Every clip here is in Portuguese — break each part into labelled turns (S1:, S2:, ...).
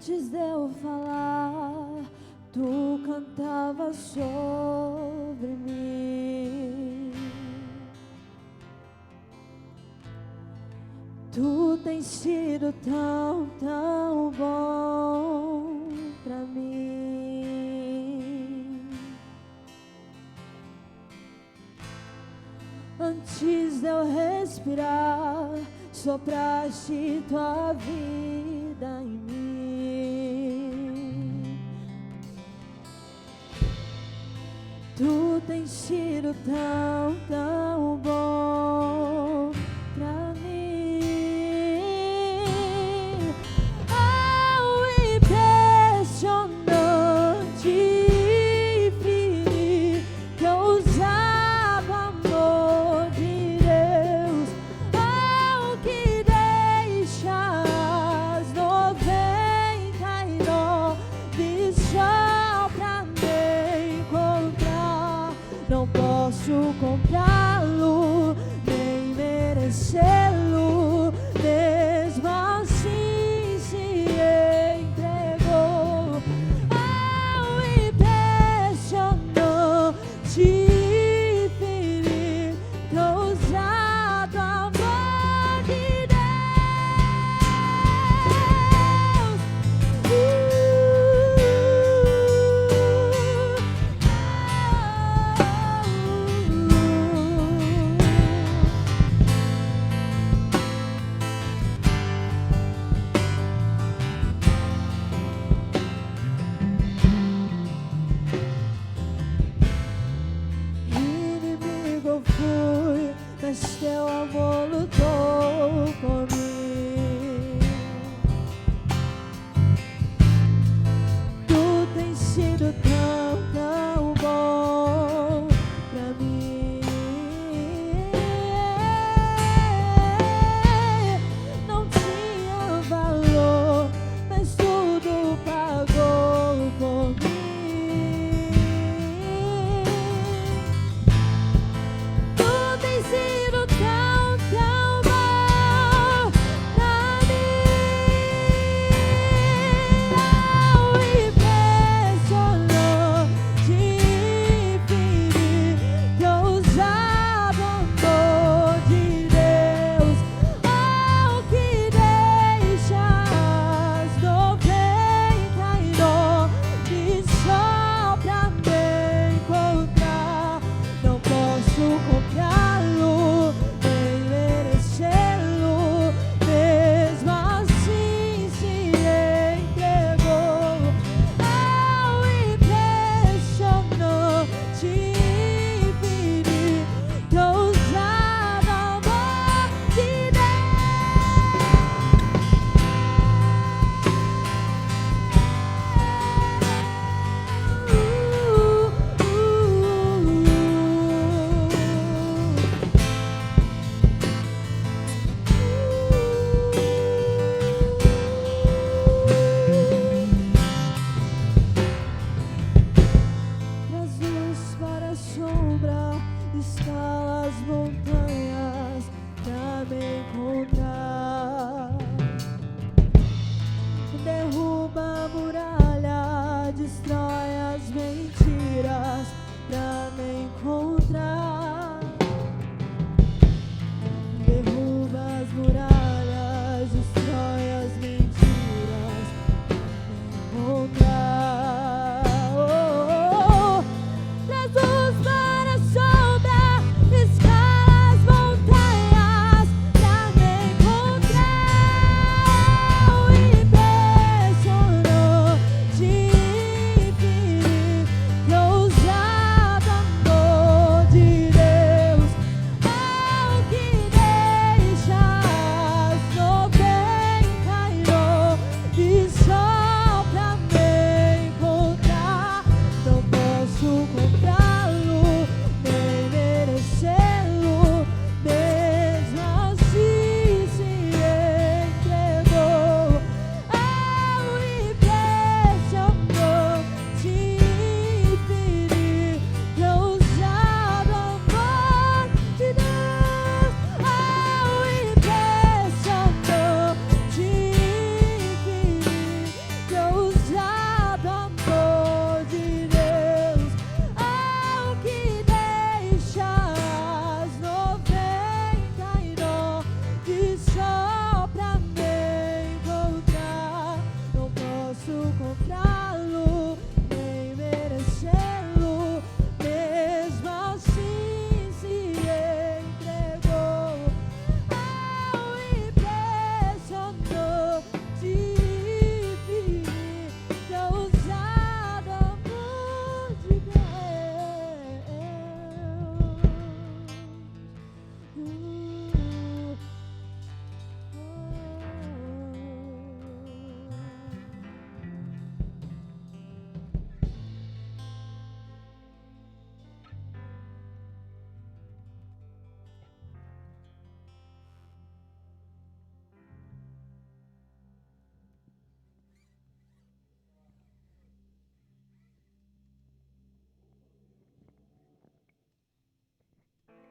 S1: Antes de eu falar, tu cantava sobre mim. Tu tens sido tão, tão bom pra mim. Antes de eu respirar, sopraste tua vida em mim. Tu tens sido tão, tão bom pra mim. Oh, impressionante, infinito, ousado amor de Deus. Oh, que deixa as 99 só pra me encontrar. Não posso comprá-lo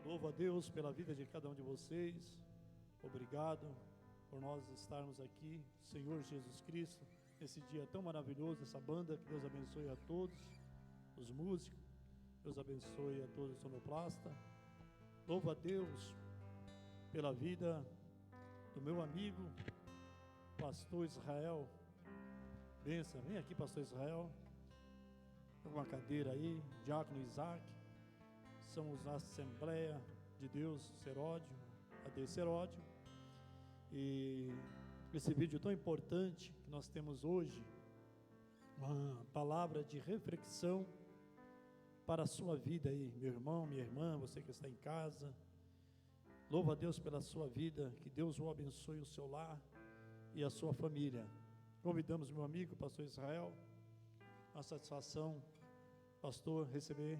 S2: Louvo a Deus pela vida de cada um de vocês. Obrigado por nós estarmos aqui, Senhor Jesus Cristo, nesse dia tão maravilhoso, essa banda. Que Deus abençoe a todos os músicos, Deus abençoe a todos os sonoplastas. Louvo a Deus pela vida do meu amigo pastor Israel. Benção, vem aqui, pastor Israel. Tem uma cadeira aí, diácono Isaac. Somos a Assembleia de Deus Seródio, AD Seródio. E esse vídeo tão importante que nós temos hoje, uma palavra de reflexão para a sua vida aí, meu irmão, minha irmã, você que está em casa. Louva a Deus pela sua vida, que Deus o abençoe, o seu lar e a sua família. Convidamos meu amigo, pastor Israel. Uma satisfação, pastor, receber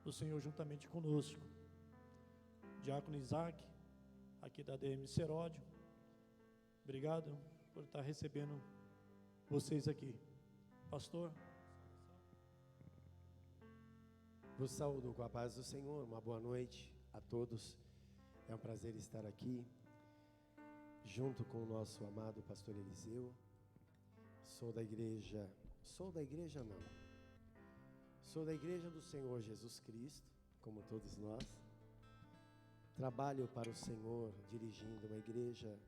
S2: o Senhor juntamente conosco. Diácono Isaac, aqui da DM Seródio. Obrigado por estar recebendo vocês aqui. Pastor.
S3: Vos saúdo com a paz do Senhor, uma boa noite a todos. É um prazer estar aqui, junto com o nosso amado pastor Eliseu. Sou da igreja do Senhor Jesus Cristo, como todos nós. Trabalho para o Senhor, dirigindo uma igreja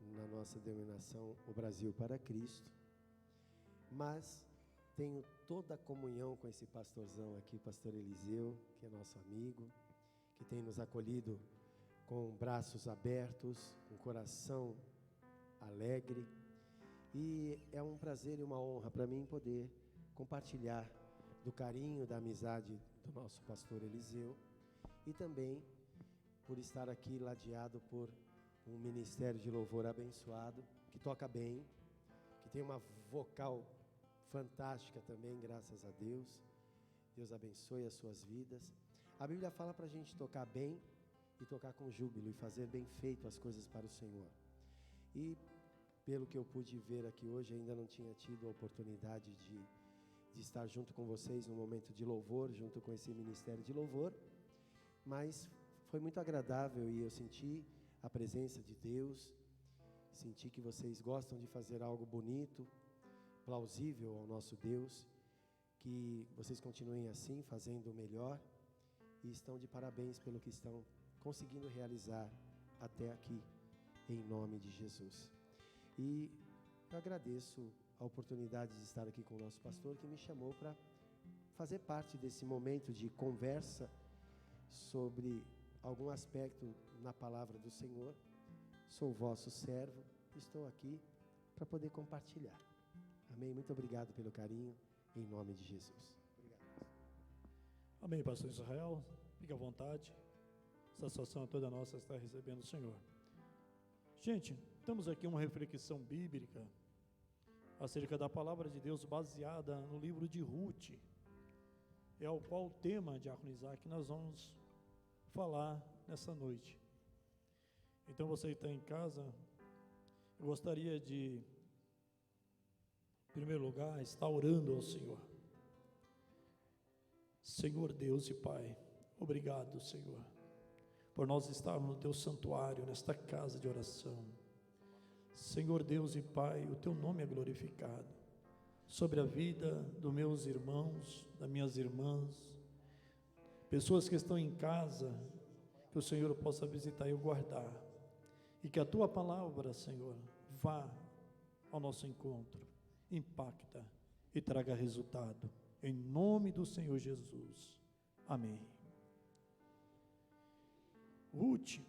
S3: na nossa denominação, o Brasil para Cristo. Mas tenho toda a comunhão com esse pastorzão aqui, o pastor Eliseu, que é nosso amigo, que tem nos acolhido com braços abertos, com coração alegre. E é um prazer e uma honra para mim poder compartilhar do carinho, da amizade do nosso pastor Eliseu, e também por estar aqui ladeado por um ministério de louvor abençoado, que toca bem, que tem uma vocal fantástica também, graças a Deus. Deus abençoe as suas vidas. A Bíblia fala para a gente tocar bem e tocar com júbilo e fazer bem feito as coisas para o Senhor. E pelo que eu pude ver aqui hoje, ainda não tinha tido a oportunidade de estar junto com vocês no momento de louvor, junto com esse ministério de louvor, mas foi muito agradável e eu senti a presença de Deus, senti que vocês gostam de fazer algo bonito, plausível ao nosso Deus, que vocês continuem assim, fazendo o melhor, e estão de parabéns pelo que estão conseguindo realizar até aqui, em nome de Jesus. E eu agradeço a oportunidade de estar aqui com o nosso pastor, que me chamou para fazer parte desse momento de conversa sobre algum aspecto na palavra do Senhor. Sou vosso servo, estou aqui para poder compartilhar. Amém? Muito obrigado pelo carinho, em nome de Jesus. Obrigado.
S2: Amém, pastor Israel. Fique à vontade. Satisfação é toda nossa estar recebendo o Senhor. Gente, estamos aqui uma reflexão bíblica acerca da palavra de Deus baseada no livro de Ruth. É o qual o tema, diácono Isaac, nós vamos falar nessa noite. Então você que está em casa, eu gostaria de, em primeiro lugar, estar orando ao Senhor. Senhor Deus e Pai, obrigado, Senhor, por nós estarmos no Teu santuário, nesta casa de oração. Senhor Deus e Pai, o Teu nome é glorificado sobre a vida dos meus irmãos, das minhas irmãs, pessoas que estão em casa, que o Senhor possa visitar e guardar, e que a Tua palavra, Senhor, vá ao nosso encontro, impacta e traga resultado, em nome do Senhor Jesus, amém. Ruth,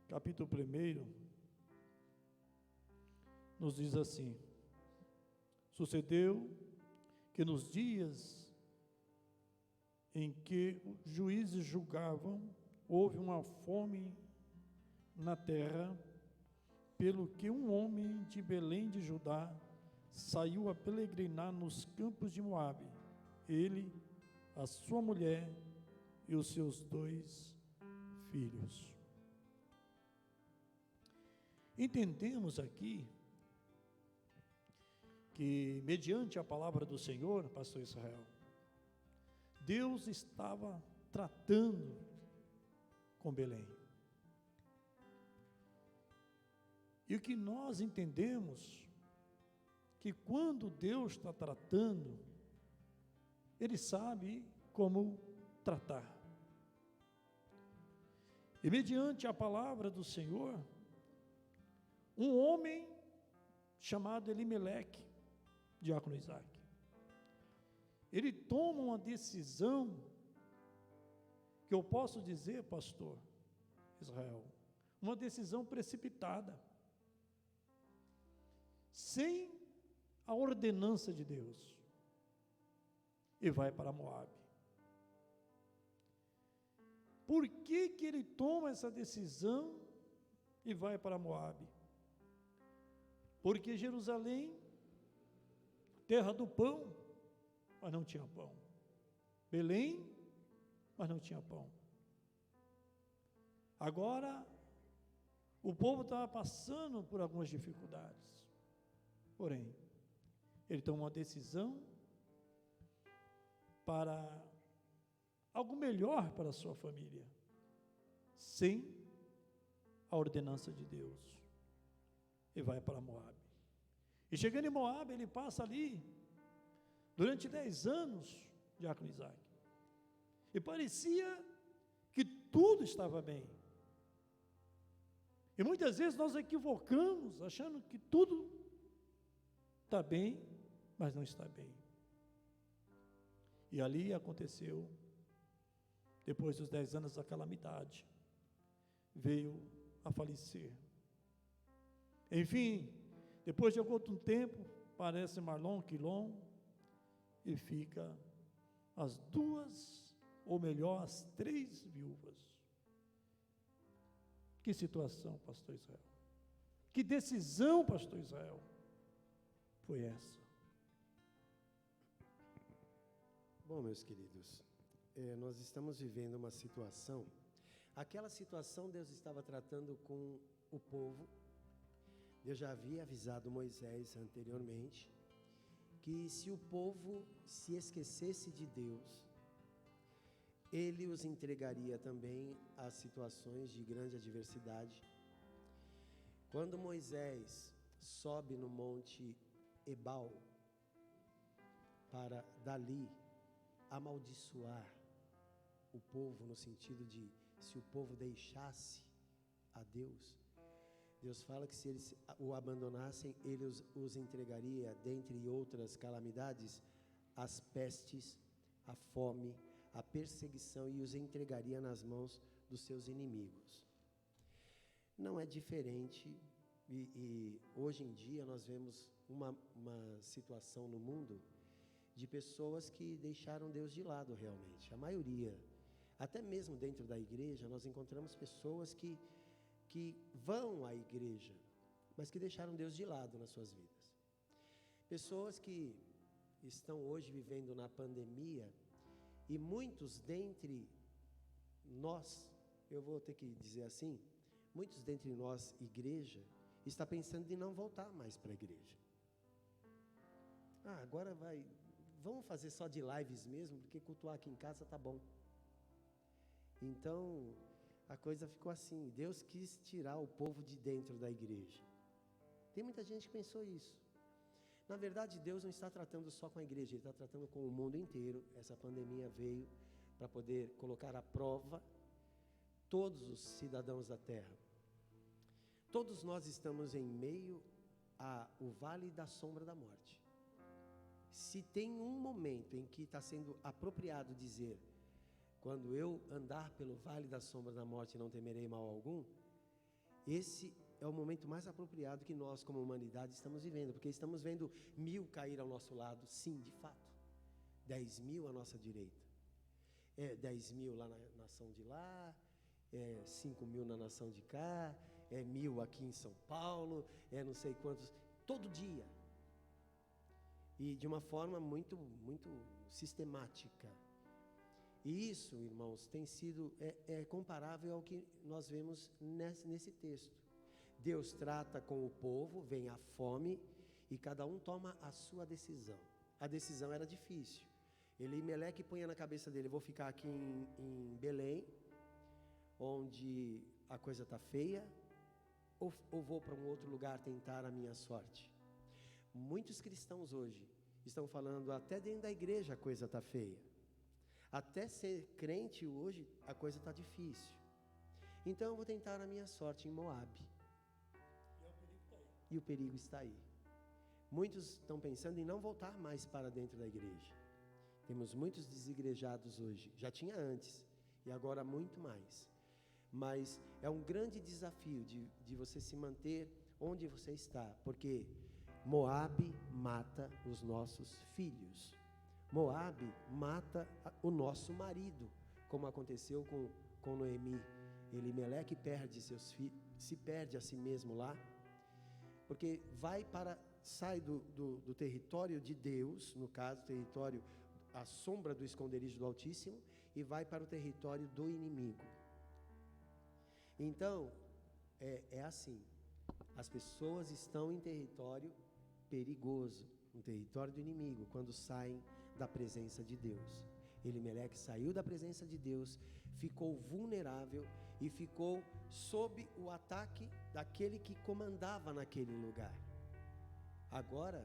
S2: capítulo 1, nos diz assim: sucedeu que nos dias em que os juízes julgavam, houve uma fome na terra, pelo que um homem de Belém de Judá saiu a peregrinar nos campos de Moabe, ele, a sua mulher e os seus 2 filhos. Entendemos aqui que, mediante a palavra do Senhor, pastor Israel, Deus estava tratando com Belém. E o que nós entendemos, que quando Deus está tratando, Ele sabe como tratar. E mediante a palavra do Senhor, um homem chamado Elimeleque, diácono Isaac, ele toma uma decisão, que eu posso dizer, pastor Israel, uma decisão precipitada, sem a ordenança de Deus, e vai para Moabe. Por que que ele toma essa decisão e vai para Moabe? Porque Jerusalém, terra do pão, mas não tinha pão. Belém, mas não tinha pão. Agora, o povo estava passando por algumas dificuldades. Porém, ele toma uma decisão para algo melhor para a sua família, sem a ordenança de Deus, e vai para Moabe. E chegando em Moabe, ele passa ali durante 10 anos, diácono Isaac, e parecia que tudo estava bem. E muitas vezes nós equivocamos, achando que tudo está bem, mas não está bem. E ali aconteceu, depois dos 10 anos da calamidade, veio a falecer. Enfim, depois de algum tempo, parece Marlon, Quilom, e fica as 2, ou melhor, as 3 viúvas. Que situação, pastor Israel? Que decisão, pastor Israel, foi essa?
S3: Bom, meus queridos, nós estamos vivendo uma situação, aquela situação Deus estava tratando com o povo. Deus já havia avisado Moisés anteriormente, que se o povo se esquecesse de Deus, Ele os entregaria também a situações de grande adversidade. Quando Moisés sobe no monte Ebal, para dali amaldiçoar o povo, no sentido de, se o povo deixasse a Deus, Deus fala que se eles o abandonassem, Ele os entregaria, dentre outras calamidades, as pestes, a fome, a perseguição, e os entregaria nas mãos dos seus inimigos. Não é diferente, e hoje em dia nós vemos uma situação no mundo de pessoas que deixaram Deus de lado realmente. A maioria, até mesmo dentro da igreja, nós encontramos pessoas que vão à igreja, mas que deixaram Deus de lado nas suas vidas. Pessoas que estão hoje vivendo na pandemia, e muitos dentre nós, eu vou ter que dizer assim, muitos dentre nós, igreja, está pensando em não voltar mais para a igreja. Agora vamos fazer só de lives mesmo, porque cultuar aqui em casa tá bom. Então, a coisa ficou assim, Deus quis tirar o povo de dentro da igreja. Tem muita gente que pensou isso. Na verdade, Deus não está tratando só com a igreja, Ele está tratando com o mundo inteiro. Essa pandemia veio para poder colocar à prova todos os cidadãos da terra. Todos nós estamos em meio ao vale da sombra da morte. Se tem um momento em que está sendo apropriado dizer, quando eu andar pelo vale da sombra da morte não temerei mal algum, esse é o momento mais apropriado que nós como humanidade estamos vivendo, porque estamos vendo 1000 cair ao nosso lado, sim, de fato, 10.000 à nossa direita, 10.000 lá na nação de lá, 5.000 na nação de cá, 1.000 aqui em São Paulo, não sei quantos, todo dia, e de uma forma muito, muito sistemática. E isso, irmãos, tem sido comparável ao que nós vemos nesse texto. Deus trata com o povo, vem a fome, e cada um toma a sua decisão. A decisão era difícil. Elimeleque punha na cabeça dele, vou ficar aqui em Belém, onde a coisa está feia, ou vou para um outro lugar tentar a minha sorte? Muitos cristãos hoje estão falando, até dentro da igreja a coisa está feia. Até ser crente hoje a coisa está difícil. Então eu vou tentar a minha sorte em Moabe. E o perigo está aí. Muitos estão pensando em não voltar mais para dentro da igreja. Temos muitos desigrejados hoje. Já tinha antes e agora muito mais. Mas é um grande desafio de você se manter onde você está, porque Moabe mata os nossos filhos. Moabe mata o nosso marido, como aconteceu com Noemi. Elimeleque perde seus filhos, se perde a si mesmo lá, porque sai do território de Deus, no caso, território, a sombra do esconderijo do Altíssimo, e vai para o território do inimigo. Então, é assim, as pessoas estão em território perigoso, no território do inimigo, quando saem da presença de Deus. Elimeleque saiu da presença de Deus, ficou vulnerável e ficou sob o ataque daquele que comandava naquele lugar. Agora,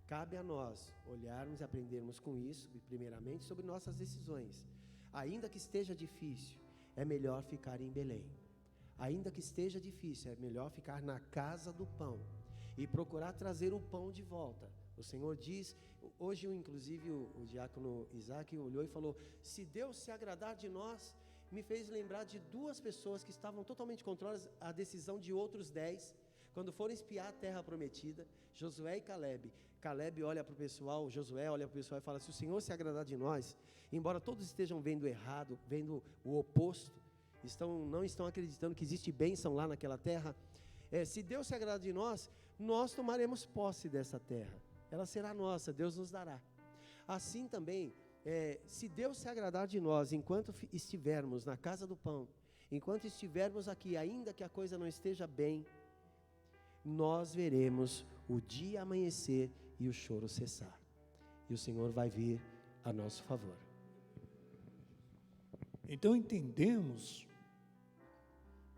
S3: cabe a nós olharmos e aprendermos com isso, primeiramente, sobre nossas decisões. Ainda que esteja difícil, é melhor ficar em Belém. Ainda que esteja difícil, é melhor ficar na casa do pão e procurar trazer o pão de volta. O Senhor diz, hoje inclusive o diácono Isaac olhou e falou, se Deus se agradar de nós, me fez lembrar de 2 pessoas que estavam totalmente contrárias à decisão de outros 10, quando foram espiar a terra prometida, Josué e Calebe. Calebe olha para o pessoal, Josué olha para o pessoal e fala, se o Senhor se agradar de nós, embora todos estejam vendo errado, vendo o oposto, não estão acreditando que existe bênção lá naquela terra, se Deus se agradar de nós, nós tomaremos posse dessa terra, ela será nossa, Deus nos dará. Assim também, se Deus se agradar de nós, enquanto estivermos na casa do pão, enquanto estivermos aqui, ainda que a coisa não esteja bem, nós veremos o dia amanhecer e o choro cessar, e o Senhor vai vir a nosso favor.
S2: Então entendemos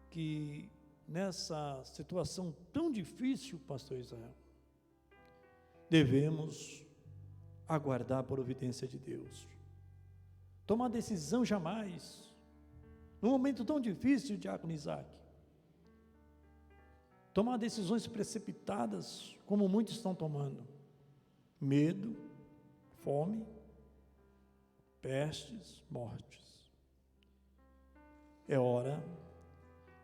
S2: que nessa situação tão difícil, pastor Israel, devemos aguardar a providência de Deus. Tomar decisão jamais, num momento tão difícil, diácono Isaac, tomar decisões precipitadas, como muitos estão tomando. Medo, fome, pestes, mortes. É hora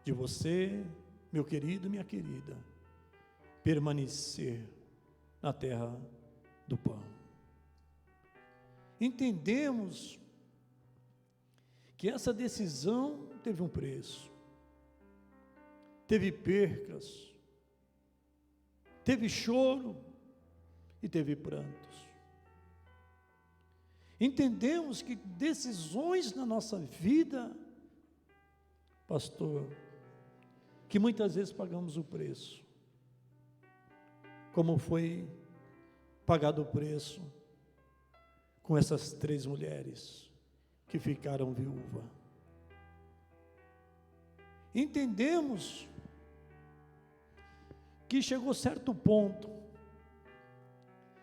S2: de você, meu querido, minha querida, permanecer na terra do pão. Entendemos que essa decisão teve um preço, teve percas, teve choro e teve prantos. Entendemos que decisões na nossa vida, pastor, que muitas vezes pagamos o preço, como foi pagado o preço com essas 3 mulheres que ficaram viúvas. Entendemos que chegou certo ponto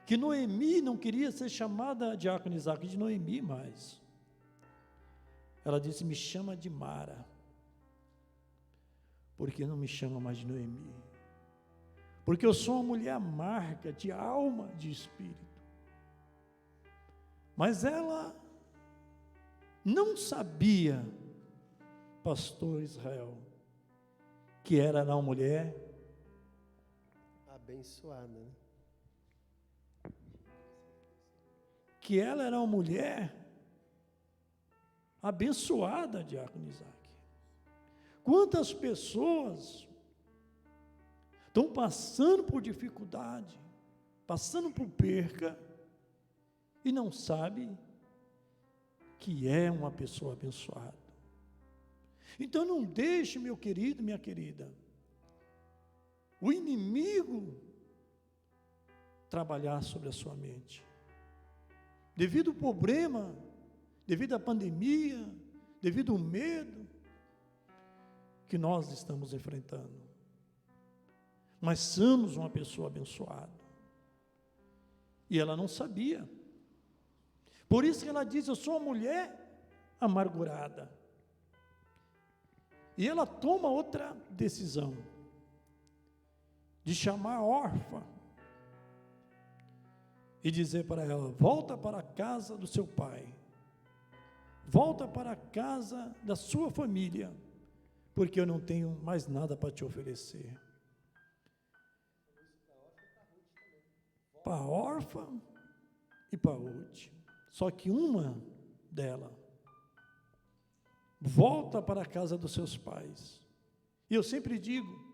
S2: que Noemi não queria ser chamada, diácono Isaac, de Noemi mais. Ela disse, me chama de Mara, porque não me chama mais de Noemi, porque eu sou uma mulher amarga de alma, de espírito. Mas ela não sabia, pastor Israel, que era uma mulher
S3: abençoada, né?
S2: Que ela era uma mulher abençoada, diácono Isaac. Quantas pessoas estão passando por dificuldade, passando por perca, e não sabe que é uma pessoa abençoada. Então não deixe, meu querido, minha querida, o inimigo trabalhar sobre a sua mente. Devido ao problema, devido à pandemia, devido ao medo, que nós estamos enfrentando. Mas somos uma pessoa abençoada. E ela não sabia. Por isso que ela diz: eu sou uma mulher amargurada. E ela toma outra decisão, de chamar a órfã e dizer para ela: volta para a casa do seu pai, volta para a casa da sua família, porque eu não tenho mais nada para te oferecer. Para a órfã e para a Ruth. Só que uma dela volta para a casa dos seus pais. E eu sempre digo,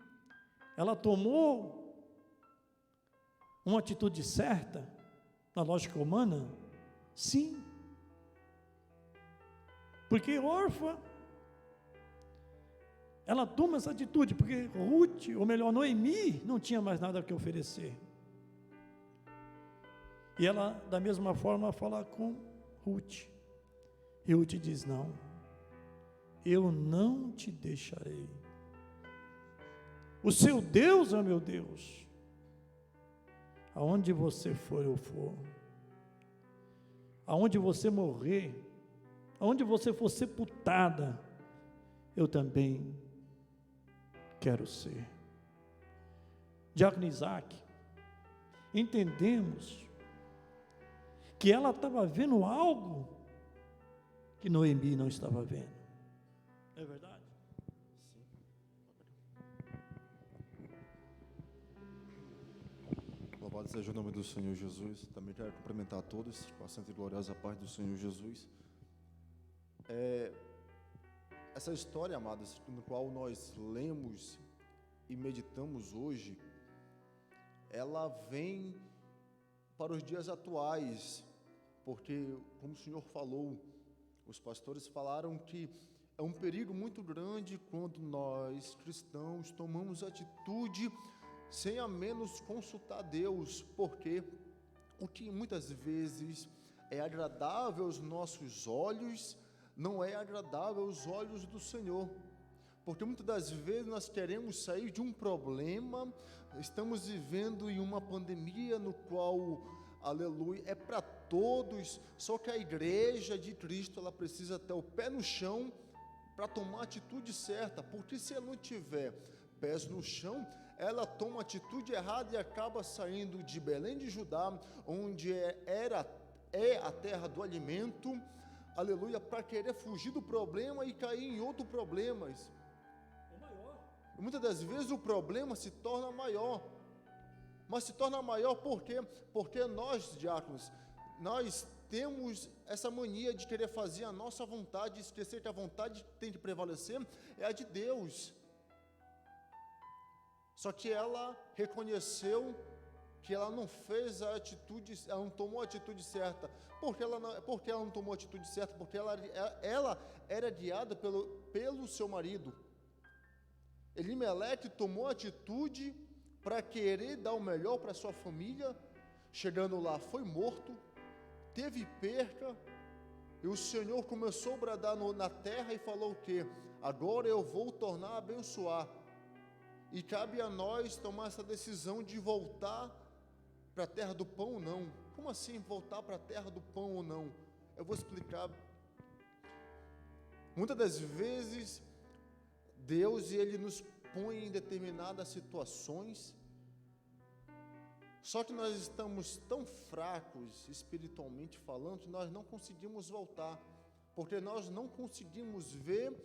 S2: ela tomou uma atitude certa, na lógica humana? Sim. Porque órfã, ela toma essa atitude, porque Ruth, ou melhor, Noemi, não tinha mais nada que oferecer. E ela, da mesma forma, fala com Ruth. E Ruth diz: não, eu não te deixarei. O seu Deus é o meu Deus. Aonde você for, eu for. Aonde você morrer, aonde você for sepultada, eu também quero ser. Diácono Isaac, entendemos que ela estava vendo algo que Noemi não estava vendo. É verdade?
S4: Louvado seja o nome do Senhor Jesus. Também quero cumprimentar a todos com a santa e gloriosa paz do Senhor Jesus. Essa história, amados, no qual nós lemos e meditamos hoje, ela vem para os dias atuais, porque, como o Senhor falou, os pastores falaram que é um perigo muito grande quando nós, cristãos, tomamos atitude sem a menos consultar Deus, porque o que muitas vezes é agradável aos nossos olhos, não é agradável aos olhos do Senhor, porque muitas das vezes nós queremos sair de um problema, estamos vivendo em uma pandemia no qual, aleluia, é para todos, só que a igreja de Cristo, ela precisa ter o pé no chão para tomar a atitude certa, porque se ela não tiver pés no chão, ela toma a atitude errada e acaba saindo de Belém de Judá, onde é a terra do alimento, aleluia, para querer fugir do problema e cair em outro problema. Muitas das vezes o problema se torna maior, mas se torna maior porque nós, diáconos, nós temos essa mania de querer fazer a nossa vontade, esquecer que a vontade que tem que prevalecer é a de Deus. Só que ela reconheceu que ela não fez a atitude, ela não tomou a atitude certa. Por que ela não tomou a atitude certa? Porque ela era guiada pelo seu marido. Elimeleque tomou a atitude para querer dar o melhor para sua família. Chegando lá, foi morto, teve perca, e o Senhor começou a bradar na terra e falou o quê? Agora eu vou tornar a abençoar. E cabe a nós tomar essa decisão de voltar para a terra do pão ou não. Como assim voltar para a terra do pão ou não? Eu vou explicar. Muitas das vezes, Deus, Ele nos põe em determinadas situações, só que nós estamos tão fracos, espiritualmente falando, que nós não conseguimos voltar, porque nós não conseguimos ver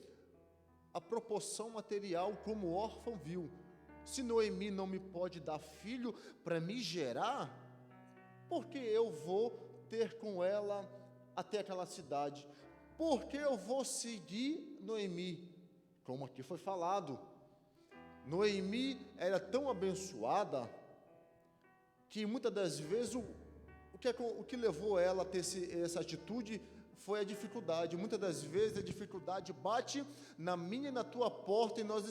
S4: a proporção material como o órfão viu. Se Noemi não me pode dar filho para me gerar, porque eu vou ter com ela até aquela cidade? Porque eu vou seguir Noemi? Como aqui foi falado, Noemi era tão abençoada que muitas das vezes o que levou ela a ter essa atitude foi a dificuldade. Muitas das vezes a dificuldade bate na minha e na tua porta e nós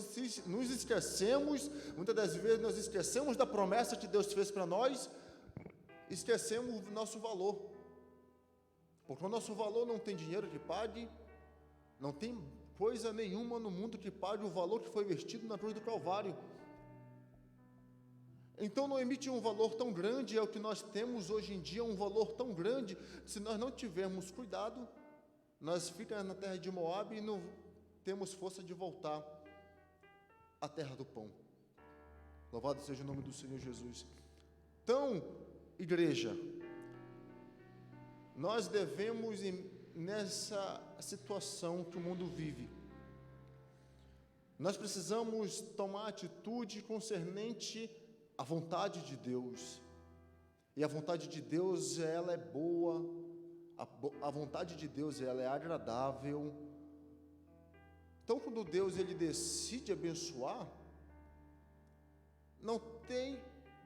S4: nos esquecemos, muitas das vezes nós esquecemos da promessa que Deus fez para nós, esquecemos o nosso valor, porque o nosso valor não tem dinheiro que pague, não tem coisa nenhuma no mundo que pague o valor que foi investido na cruz do Calvário. Então não emite um valor tão grande, é o que nós temos hoje em dia, um valor tão grande. Se nós não tivermos cuidado, nós ficamos na terra de Moabe e não temos força de voltar à terra do pão. Louvado seja o nome do Senhor Jesus. Então, igreja, nós devemos, nessa situação que o mundo vive, nós precisamos tomar atitude concernente à vontade de Deus. E a vontade de Deus, ela é boa, a vontade de Deus, ela é agradável. Então, quando Deus ele decide abençoar, não tem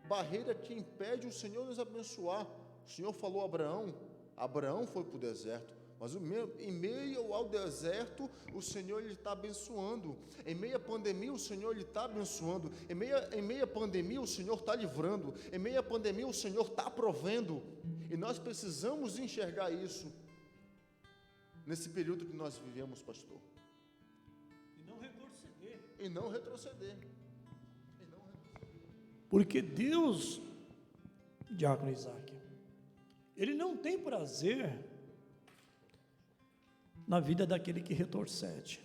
S4: barreira que impede o Senhor nos abençoar. O Senhor falou a Abraão, Abraão foi para o deserto, mas em meio ao deserto, o Senhor ele está abençoando. Em meio à pandemia, o Senhor ele está abençoando. Em meio à pandemia, o Senhor está livrando. Em meio à pandemia, o Senhor está provendo. E nós precisamos enxergar isso nesse período que nós vivemos, pastor.
S2: E não retroceder.
S4: E não retroceder.
S2: Porque Deus, diácono Isaac, Ele não tem prazer na vida daquele que retrocede.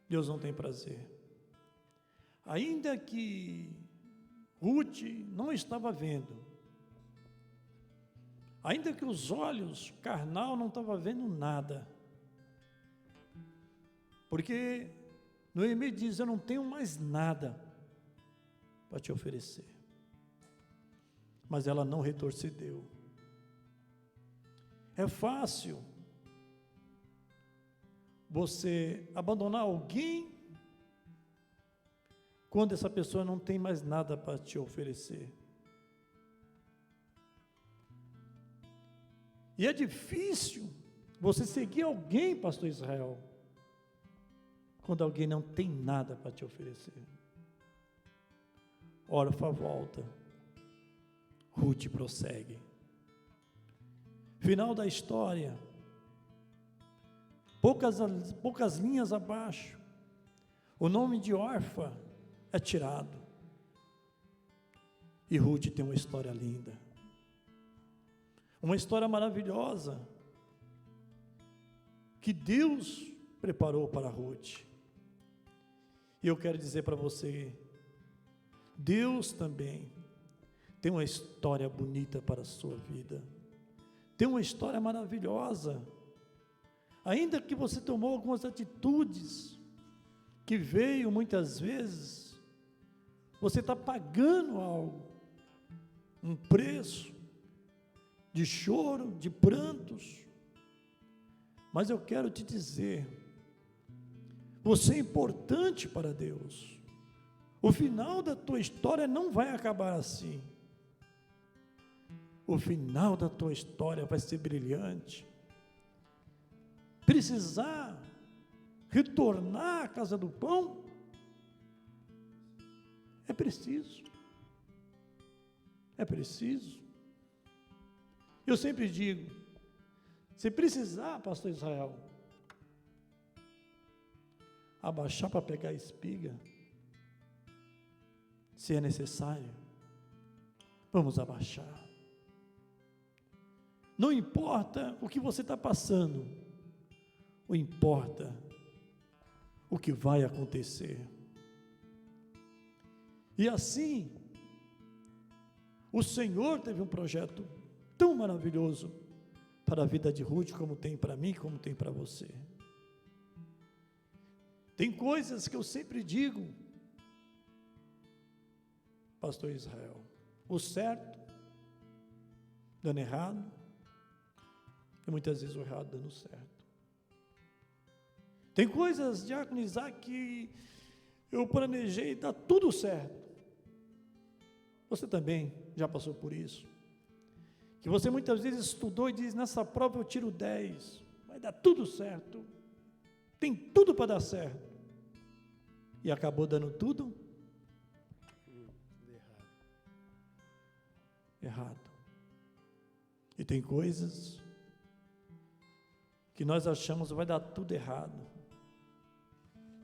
S2: Deus não tem prazer. Ainda que Ruth não estava vendo, ainda que os olhos carnal não estavam vendo nada, porque Noemi diz: eu não tenho mais nada para te oferecer. Mas ela não retrocedeu. É fácil você abandonar alguém quando essa pessoa não tem mais nada para te oferecer. E é difícil você seguir alguém, pastor Israel, quando alguém não tem nada para te oferecer. Orfa volta, Ruth prossegue. Final da história, poucas linhas abaixo, o nome de Orfa é tirado, e Ruth tem uma história linda, uma história maravilhosa, que Deus preparou para Ruth. E eu quero dizer para você, Deus também tem uma história bonita para a sua vida, tem uma história maravilhosa, ainda que você tomou algumas atitudes, que veio muitas vezes, você está pagando algo, um preço, de choro, de prantos, mas eu quero te dizer, você é importante para Deus. O final da tua história não vai acabar assim. O final da tua história vai ser brilhante. Precisar retornar à casa do pão, é preciso. É preciso. Eu sempre digo, se precisar, pastor Israel, abaixar para pegar a espiga, se é necessário, vamos abaixar. Não importa o que você está passando, o importa o que vai acontecer. E assim, o Senhor teve um projeto tão maravilhoso para a vida de Ruth, como tem para mim, como tem para você. Tem coisas que eu sempre digo, pastor Israel, o certo dando errado, e muitas vezes o errado dando certo. Tem coisas, diácono Isaac, que eu planejei dar tudo certo. Você também já passou por isso, que você muitas vezes estudou e diz, nessa prova eu tiro 10, vai dar tudo certo, tem tudo para dar certo, e acabou dando tudo errado. E tem coisas que nós achamos que vai dar tudo errado,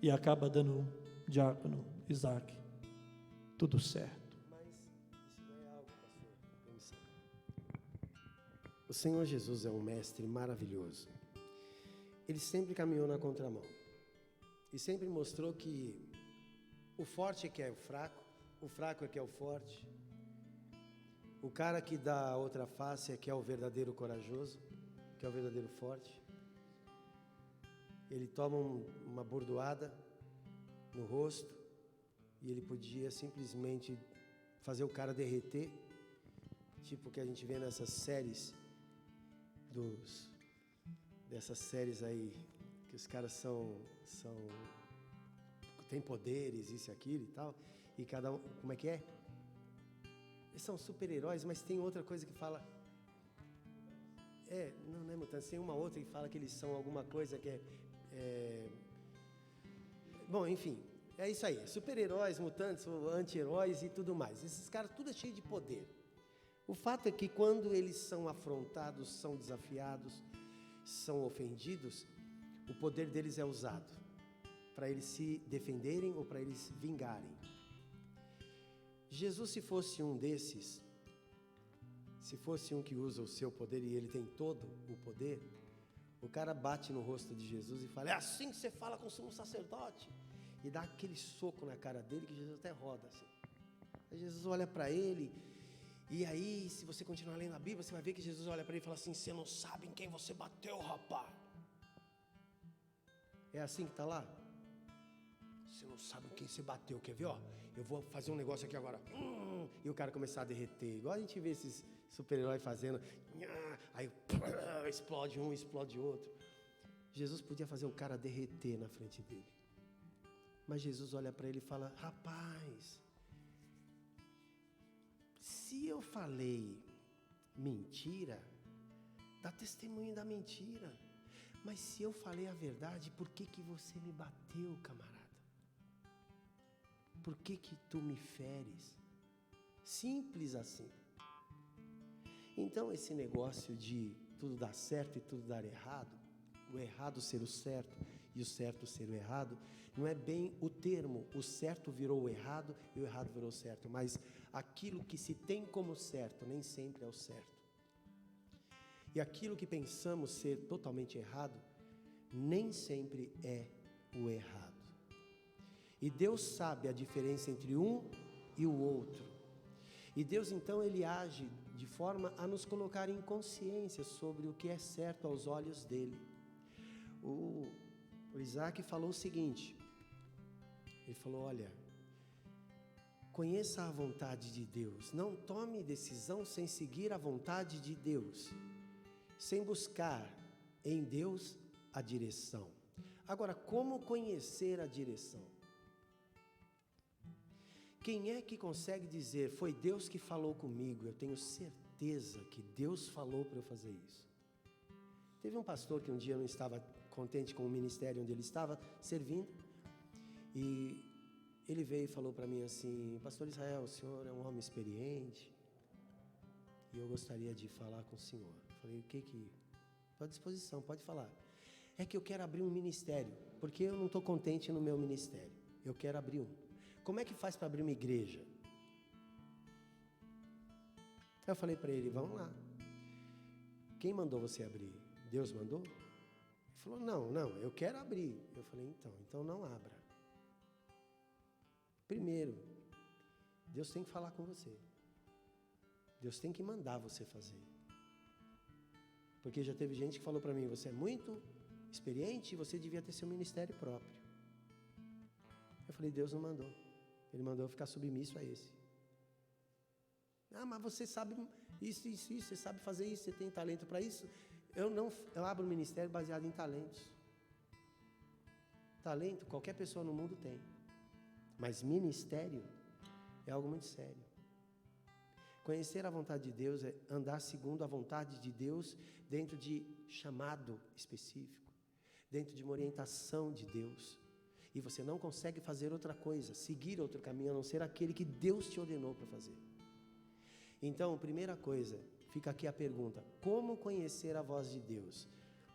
S2: e acaba dando diácono Isaac tudo certo.
S3: Mas isso não é algo, pastor, permissão. O Senhor Jesus é um mestre maravilhoso. Ele sempre caminhou na contramão. E sempre mostrou que o forte é que é o fraco é que é o forte. O cara que dá a outra face é que é o verdadeiro corajoso, que é o verdadeiro forte. Ele toma uma bordoada no rosto e ele podia simplesmente fazer o cara derreter, tipo o que a gente vê nessas séries dessas séries aí, que os caras tem poderes, isso e aquilo e tal, e cada um, como é que é? Eles são super-heróis, mas tem outra coisa que fala, não é mutantes, tem uma outra que fala que eles são alguma coisa que bom, enfim, é isso aí, super-heróis, mutantes, anti-heróis e tudo mais, esses caras tudo é cheio de poder. O fato é que quando eles são afrontados, são desafiados, são ofendidos, o poder deles é usado para eles se defenderem ou para eles vingarem. Jesus, se fosse um desses, se fosse um que usa o seu poder e ele tem todo o poder, o cara bate no rosto de Jesus e fala: é assim que você fala com o sumo sacerdote, e dá aquele soco na cara dele que Jesus até roda assim. Aí Jesus olha para ele, e aí, se você continuar lendo a Bíblia, você vai ver que Jesus olha para ele e fala assim: você não sabe em quem você bateu, rapaz. É assim que está lá? Você não sabe em quem você bateu, quer ver? Ó, eu vou fazer um negócio aqui agora, e o cara começar a derreter, igual a gente vê esses super-heróis fazendo, aí explode um, explode outro. Jesus podia fazer o cara derreter na frente dele, mas Jesus olha para ele e fala: rapaz, se eu falei mentira, dá testemunho da mentira. Mas se eu falei a verdade, por que você me bateu, camarada? Por que tu me feres? Simples assim. Então esse negócio de tudo dar certo e tudo dar errado, o errado ser o certo e o certo ser o errado, não é bem o termo, o certo virou o errado e o errado virou o certo, mas aquilo que se tem como certo nem sempre é o certo. E aquilo que pensamos ser totalmente errado, nem sempre é o errado. E Deus sabe a diferença entre um e o outro. E Deus então ele age de forma a nos colocar em consciência sobre o que é certo aos olhos dele. O Isaac falou o seguinte, ele falou: olha, conheça a vontade de Deus, não tome decisão sem seguir a vontade de Deus, sem buscar em Deus a direção. Agora, como conhecer a direção? Quem é que consegue dizer: foi Deus que falou comigo, eu tenho certeza que Deus falou para eu fazer isso? Teve um pastor que um dia não estava contente com o ministério onde ele estava servindo, e ele veio e falou para mim assim: pastor Israel, o senhor é um homem experiente, e eu gostaria de falar com o senhor. Eu falei: o que? Estou à disposição, pode falar. É que eu quero abrir um ministério, porque eu não estou contente no meu ministério, eu quero abrir um. Como é que faz para abrir uma igreja? Eu falei para ele: vamos lá. Quem mandou você abrir? Deus mandou? Ele falou: não, eu quero abrir. Eu falei: então não abra. Primeiro, Deus tem que falar com você. Deus tem que mandar você fazer. Porque já teve gente que falou para mim: você é muito experiente, você devia ter seu ministério próprio. Eu falei: Deus não mandou. Ele mandou eu ficar submisso a esse. Mas você sabe isso, você sabe fazer isso, você tem talento para isso. Eu abro um ministério baseado em talentos. Talento qualquer pessoa no mundo tem. Mas ministério é algo muito sério. Conhecer a vontade de Deus é andar segundo a vontade de Deus dentro de chamado específico, dentro de uma orientação de Deus. E você não consegue fazer outra coisa, seguir outro caminho, a não ser aquele que Deus te ordenou para fazer. Então, primeira coisa, fica aqui a pergunta: como conhecer a voz de Deus?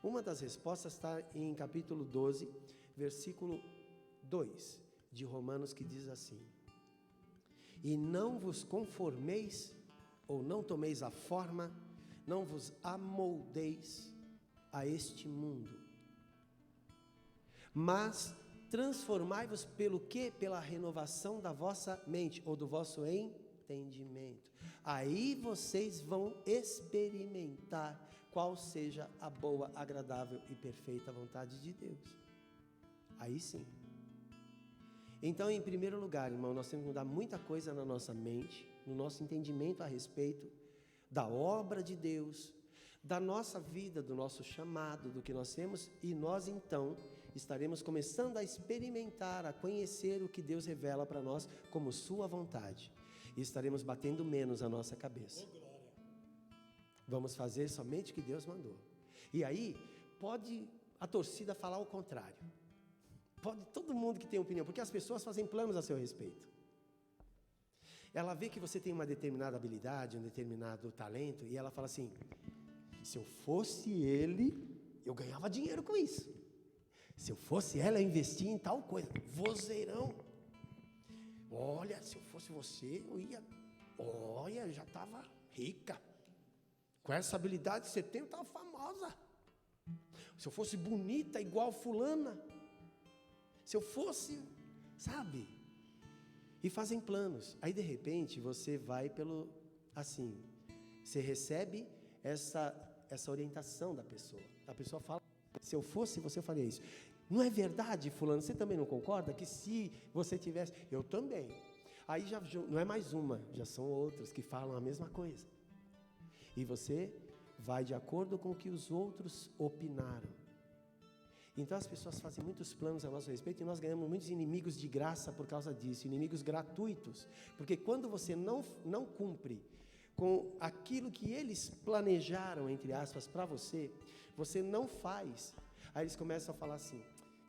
S3: Uma das respostas está em capítulo 12, versículo 2 de Romanos, que diz assim: e não vos conformeis, ou não tomeis a forma, não vos amoldeis a este mundo, mas transformai-vos pelo quê? Pela renovação da vossa mente, ou do vosso entendimento. Aí vocês vão experimentar qual seja a boa, agradável e perfeita vontade de Deus. Aí sim. Então, em primeiro lugar, irmão, nós temos que mudar muita coisa na nossa mente, no nosso entendimento a respeito da obra de Deus, da nossa vida, do nosso chamado, do que nós temos, e nós então estaremos começando a experimentar, a conhecer o que Deus revela para nós como sua vontade, e estaremos batendo menos a nossa cabeça. Vamos fazer somente o que Deus mandou. E aí, pode a torcida falar o contrário. Pode todo mundo que tem opinião, porque as pessoas fazem planos a seu respeito. Ela vê que você tem uma determinada habilidade, um determinado talento, e ela fala assim: se eu fosse ele, eu ganhava dinheiro com isso. Se eu fosse ela, eu investia em tal coisa. Vozeirão. Olha, se eu fosse você, eu ia... Olha, eu já estava rica. Com essa habilidade que você tem, eu estava famosa. Se eu fosse bonita, igual fulana. Se eu fosse, sabe? E fazem planos. Aí, de repente, você vai pelo... Assim, você recebe essa orientação da pessoa. A pessoa fala: se eu fosse você, eu faria isso. Não é verdade, fulano? Você também não concorda que se você tivesse... Eu também. Aí já não é mais uma, já são outras que falam a mesma coisa. E você vai de acordo com o que os outros opinaram. Então as pessoas fazem muitos planos a nosso respeito, e nós ganhamos muitos inimigos de graça por causa disso, inimigos gratuitos. Porque quando você não cumpre com aquilo que eles planejaram, entre aspas, para você, você não faz. Aí eles começam a falar assim: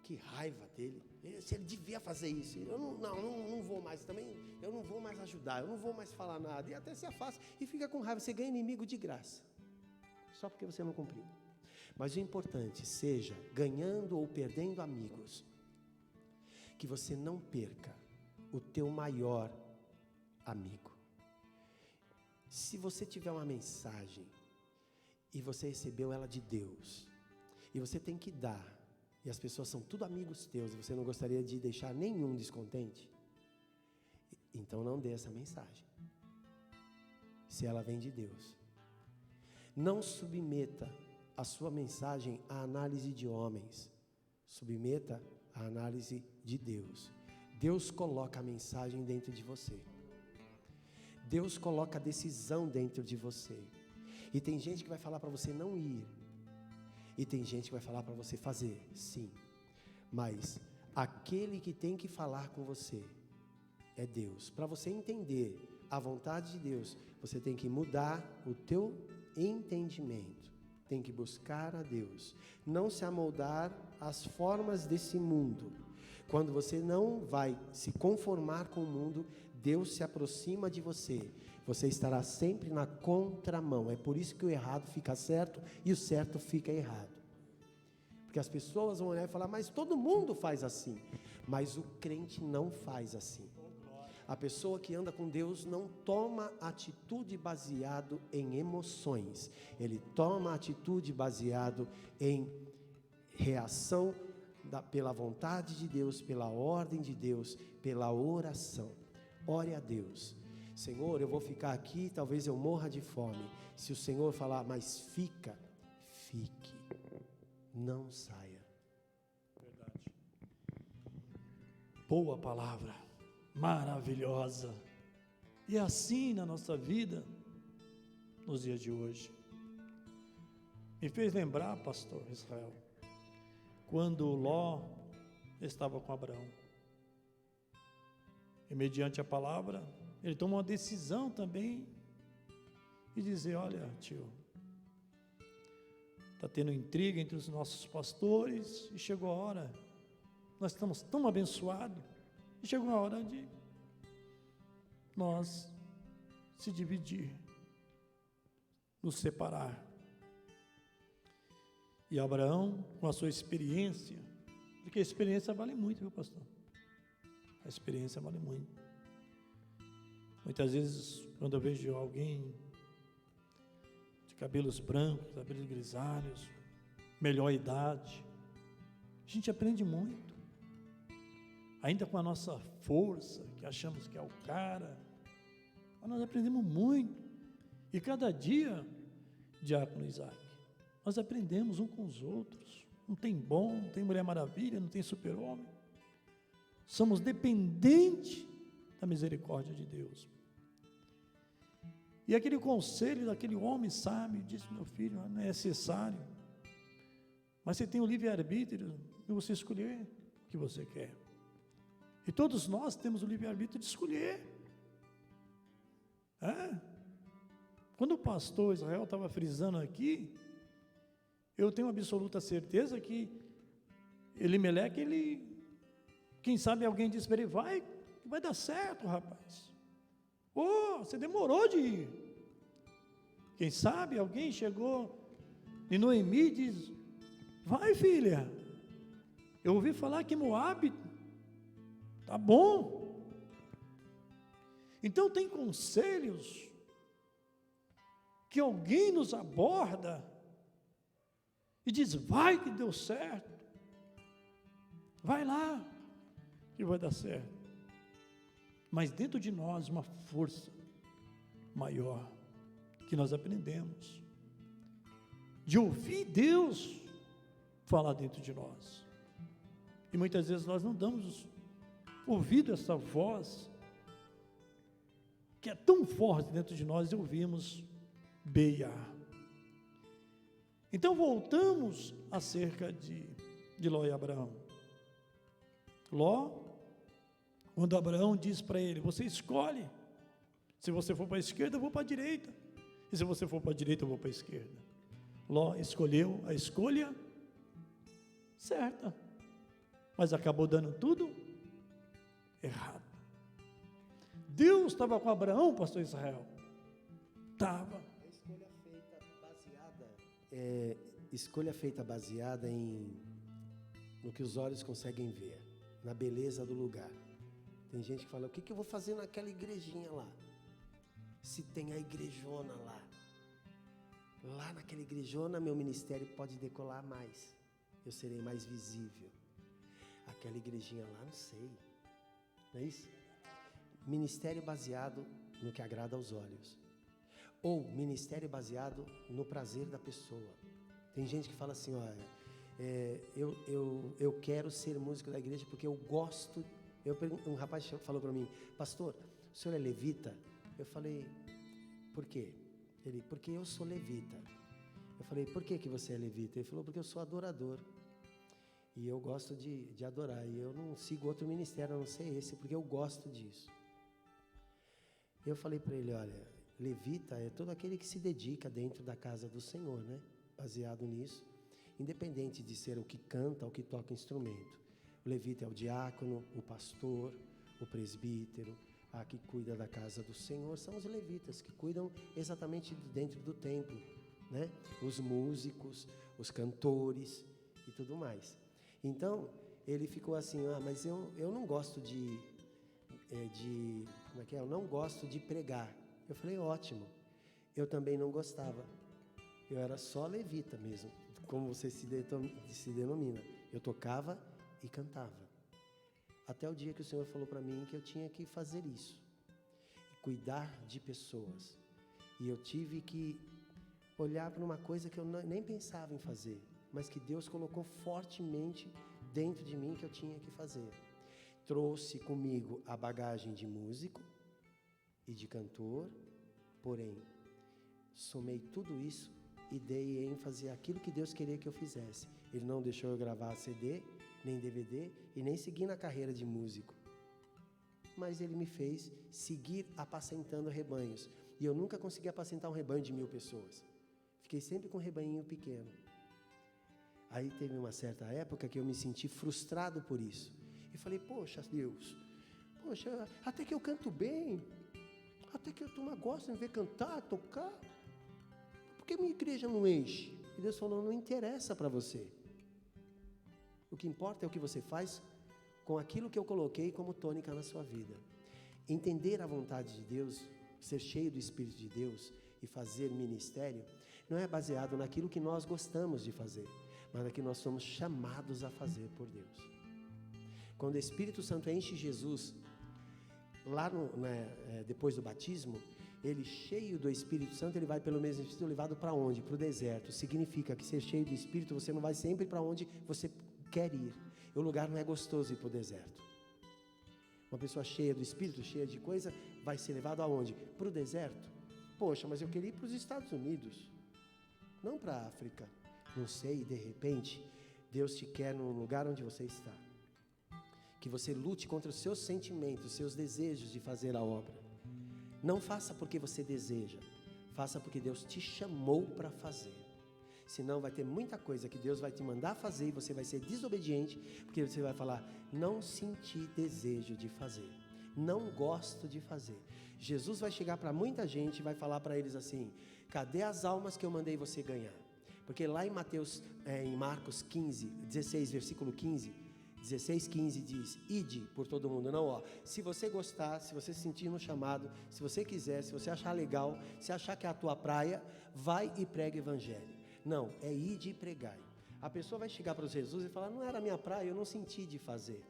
S3: que raiva dele, se ele devia fazer isso, eu não vou mais também, eu não vou mais ajudar, eu não vou mais falar nada, e até se afasta e fica com raiva. Você ganha inimigo de graça, só porque você não cumpriu. Mas o importante, seja ganhando ou perdendo amigos, que você não perca o teu maior amigo. Se você tiver uma mensagem e você recebeu ela de Deus, e você tem que dar, e as pessoas são tudo amigos teus, e você não gostaria de deixar nenhum descontente, então não dê essa mensagem, se ela vem de Deus. Não submeta a sua mensagem à análise de homens, submeta à análise de Deus. Deus coloca a mensagem dentro de você, Deus coloca a decisão dentro de você. E tem gente que vai falar para você não ir, e tem gente que vai falar para você fazer, sim. Mas aquele que tem que falar com você é Deus. Para você entender a vontade de Deus, você tem que mudar o teu entendimento. Tem que buscar a Deus. Não se amoldar às formas desse mundo. Quando você não vai se conformar com o mundo, Deus se aproxima de você. Você estará sempre na contramão. É por isso que o errado fica certo e o certo fica errado. Porque as pessoas vão olhar e falar: mas todo mundo faz assim. Mas o crente não faz assim. A pessoa que anda com Deus não toma atitude baseado em emoções. Ele toma atitude baseado em reação pela vontade de Deus, pela ordem de Deus, pela oração. Ore a Deus: Senhor, eu vou ficar aqui, talvez eu morra de fome. Se o Senhor falar: mas fica, fique, não saia.
S2: Verdade. Boa palavra, maravilhosa. E assim na nossa vida, nos dias de hoje. Me fez lembrar, pastor Israel, quando Ló estava com Abraão. E mediante a palavra, ele toma uma decisão também e dizer: olha, tio, está tendo intriga entre os nossos pastores, e chegou a hora, nós estamos tão abençoados, e chegou a hora de nós se dividir, nos separar. E Abraão, com a sua experiência, porque a experiência vale muito, viu, pastor? A experiência vale muito. Muitas vezes, quando eu vejo alguém de cabelos brancos, cabelos grisalhos, melhor idade, a gente aprende muito. Ainda com a nossa força, que achamos que é o cara, mas nós aprendemos muito. E cada dia, Diácono Isaac, nós aprendemos um com os outros. Não tem bom, não tem Mulher Maravilha, não tem super-homem. Somos dependentes da misericórdia de Deus. E aquele conselho daquele homem sábio disse: meu filho, não é necessário, mas você tem o livre-arbítrio de você escolher o que você quer. E todos nós temos o livre-arbítrio de escolher. Quando o pastor Israel estava frisando aqui, eu tenho absoluta certeza que Elimeleque, quem sabe alguém disse para ele: vai dar certo, rapaz. Você demorou de ir. Quem sabe alguém chegou e Noemi diz: vai, filha, eu ouvi falar que Moabe tá bom. Então tem conselhos que alguém nos aborda e diz: vai que deu certo, vai lá que vai dar certo. Mas dentro de nós uma força maior, que nós aprendemos de ouvir Deus falar dentro de nós. E muitas vezes nós não damos ouvido a essa voz que é tão forte dentro de nós, e ouvimos B e A. Então voltamos acerca de Ló e Abraão. Ló, quando Abraão diz para ele: você escolhe, se você for para a esquerda eu vou para a direita, e se você for para a direita eu vou para a esquerda. Ló escolheu a escolha certa, mas acabou dando tudo errado. Deus estava com Abraão, pastor Israel? Estava.
S3: Escolha feita baseada no que os olhos conseguem ver, na beleza do lugar. Tem gente que fala: o que eu vou fazer naquela igrejinha lá? Se tem a igrejona lá naquela igrejona, meu ministério pode decolar mais, eu serei mais visível. Aquela igrejinha lá, não sei, não é isso? Ministério baseado no que agrada aos olhos, ou ministério baseado no prazer da pessoa. Tem gente que fala assim: olha, eu quero ser músico da igreja porque eu gosto. Um rapaz falou para mim: pastor, o senhor é levita? Eu falei: por quê? Ele: porque eu sou levita. Eu falei: por que você é levita? Ele falou: porque eu sou adorador, e eu gosto de adorar, e eu não sigo outro ministério a não ser esse, porque eu gosto disso. Eu falei para ele: olha, levita é todo aquele que se dedica dentro da casa do Senhor, né? Baseado nisso, independente de ser o que canta ou que toca instrumento. O levita é o diácono, o pastor, o presbítero, a que cuida da casa do Senhor. São os levitas que cuidam exatamente dentro do templo, né? Os músicos, os cantores e tudo mais. Então, ele ficou assim: mas eu não gosto eu não gosto de pregar. Eu falei: ótimo. Eu também não gostava. Eu era só levita mesmo, como você se denomina. Eu tocava e cantava. Até o dia que o Senhor falou para mim que eu tinha que fazer isso, cuidar de pessoas. E eu tive que olhar para uma coisa que eu nem pensava em fazer, mas que Deus colocou fortemente dentro de mim que eu tinha que fazer. Trouxe comigo a bagagem de músico e de cantor, porém, somei tudo isso e dei ênfase àquilo que Deus queria que eu fizesse. Ele não deixou eu gravar CD, nem DVD, e nem seguir na carreira de músico. Mas Ele me fez seguir apacentando rebanhos. E eu nunca consegui apacentar um rebanho de 1000 pessoas. Fiquei sempre com um rebanhinho pequeno. Aí teve uma certa época que eu me senti frustrado por isso. E falei: poxa, Deus, até que eu canto bem, até que a turma gosta de me ver cantar, tocar, por que minha igreja não enche? E Deus falou: não interessa para você. O que importa é o que você faz com aquilo que eu coloquei como tônica na sua vida. Entender a vontade de Deus, ser cheio do Espírito de Deus e fazer ministério, não é baseado naquilo que nós gostamos de fazer, mas naquilo que nós somos chamados a fazer por Deus. Quando o Espírito Santo enche Jesus, lá depois do batismo, ele cheio do Espírito Santo, ele vai pelo mesmo Espírito levado para onde? Para o deserto. Significa que ser cheio do Espírito, você não vai sempre para onde você quer ir. O lugar não é gostoso ir para o deserto. Uma pessoa cheia do Espírito, cheia de coisa, vai ser levado aonde? Para o deserto. Poxa, mas eu queria ir para os Estados Unidos, não para a África. Não sei, de repente, Deus te quer no lugar onde você está. Que você lute contra os seus sentimentos, os seus desejos de fazer a obra. Não faça porque você deseja, faça porque Deus te chamou para fazer. Senão vai ter muita coisa que Deus vai te mandar fazer e você vai ser desobediente, porque você vai falar, não senti desejo de fazer, não gosto de fazer. Jesus vai chegar para muita gente e vai falar para eles assim, cadê as almas que eu mandei você ganhar? Porque lá em em Marcos 15, 16, versículo 15, 16, 15 diz, ide por todo mundo. Não, se você gostar, se você se sentir no chamado, se você quiser, se você achar legal, se achar que é a tua praia, vai e prega o evangelho. Não, é ide e pregai. A pessoa vai chegar para Jesus e falar, não era a minha praia, eu não senti de fazer.